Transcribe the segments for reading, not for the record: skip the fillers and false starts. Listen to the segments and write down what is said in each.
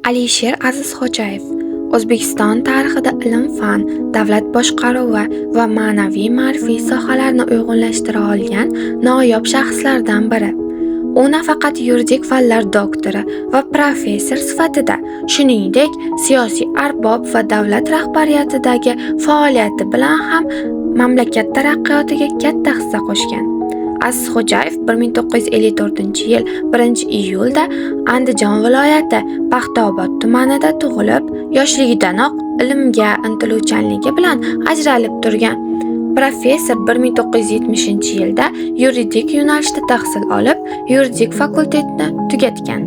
Alisher Azizxo'jayev O'zbekiston tarixida ilm-fan, davlat boshqaruvi va ma'naviy-ma'rifiy sohalarni uyg'unlashtira olgan noyob shaxslardan biri. U nafaqat yuridik fanlar doktori va professor sifatida, shuningdek, siyosiy arbob va davlat rahbariyatidagi faoliyati bilan ham mamlakat taraqqiyotiga katta hissa qo'shgan. Azizxo'jayev 1954-yil 1-iyulda Andijon viloyati Paxtaobod tumanida tug'ilib, yoshligidanoq ilmga intiluvchanligi bilan ajralib turgan. Professor 1970-yilda yuridik yo'nalishda tahsil olib, yuridik fakultetni tugatgan.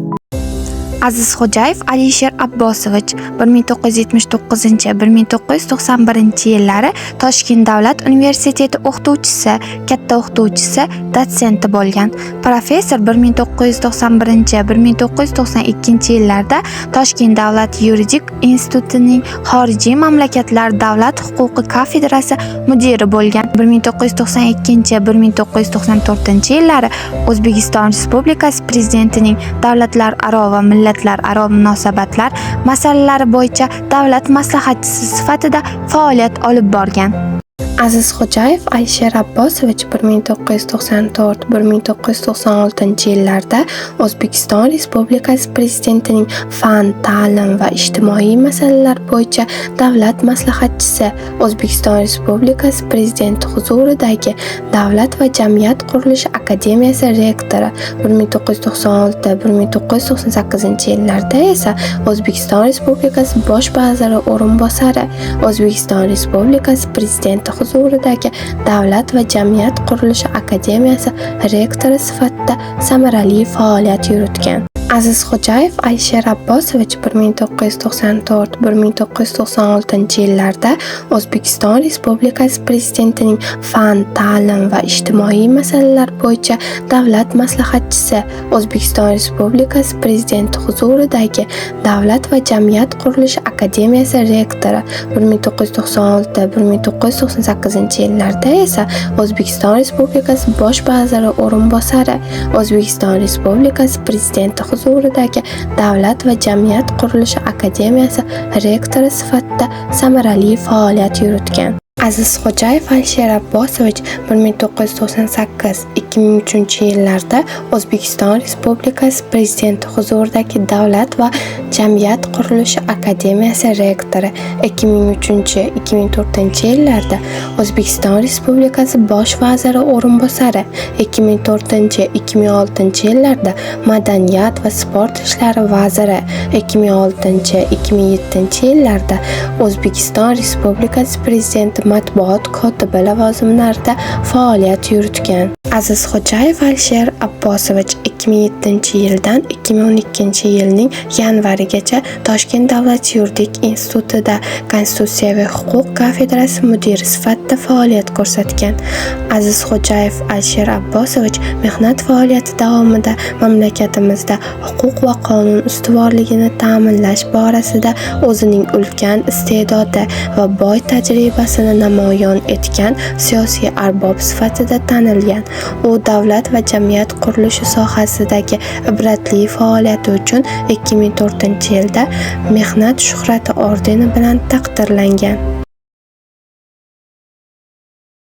Azizxo'jayev Alisher Abbosovich 1979-1991 Toshkent davlat universiteti o'qituvchisi, katta o'qituvchisi, dotsenti bo'lgan. Professor 1991-1992 yillarda Toshkent davlat yuridik institutining xorijiy mamlakatlar davlat huquqi kafedrasi mudiri bo'lgan. 1992-1994 yillari O'zbekiston Respublikasi Prezidentining davlatlararo va millatlararo munosabatlar masalalari bo'yicha davlat maslahatchisi sifatida faoliyat olib borgan. Azizxo'jayev Alisher Abbosovich 1994-1996 yillarda O'zbekiston Respublikasi Prezidentining fan, ta'lim va ijtimoiy masalalar bo'yicha davlat maslahatchisi, O'zbekiston Respublikasi Prezidenti huzuridagi Davlat va jamiyat qurilishi akademiyasi rektori, 1996-1998 yillarda esa O'zbekiston Respublikasi Bosh vaziri o'rinbosari, O'zbekiston Respublikasi Prezidenti huzuridagi Davlat va jamiyat qurilishi akademiyasi rektori sifatida samarali faoliyat yuritgan. Azizxo'jayev Alisher Abbosovich 1994-1996 yillarda O'zbekiston Respublikasi Prezidentining fan, ta'lim va ijtimoiy masalalar bo'yicha davlat maslahatchisi, O'zbekiston Respublikasi Prezidenti huzuridagi Davlat va jamiyat qurilishi akademiyasi rektori, 1996-1998 yillarda esa O'zbekiston Respublikasi Bosh vaziri o'rinbosari, O'zbekiston Respublikasi Prezidenti huzuridagi Davlat va jamiyat qurilishi akademiyasi rektori sifatida samarali faoliyat yuritgan. Azizxo'jayev Alisher Abbosovich 1998-2003 yillarda O'zbekiston Respublikasi Prezidenti huzuridagi Davlat va jamiyat qurilishi akademiyasi rektori, 2003-2004 yillarda O'zbekiston Respublikasi Bosh vaziri o'rinbosari, 2004-2006 yillarda Madaniyat va sport ishlari vaziri, 2006-2007 yillarda O'zbekiston Respublikasi Prezidenti matbuot kotibi lavozimlarida faoliyat yuritgan. Azizxo'jayev Alisher Abbosovich 2007-yildan 2012 yilning yanvarigacha Toshkent davlat yuridik institutida Konstitutsiyaviy huquq kafedrasi mudiri sifatida faoliyat ko'rsatgan. Azizxo'jayev Alisher Abbosovich mehnat faoliyati davomida mamlakatimizda huquq va qonun ustuvorligini ta'minlash borasida o'zining ulkan iste'dodi va boy tajribasini namoyon etgan siyosiy arbob sifatida tanilgan. U davlat va jamiyat qurilishi sohasidagi ibratli faoliyati uchun 2004 yilda Mehnat shuhrati ordeni bilan taqdirlangan.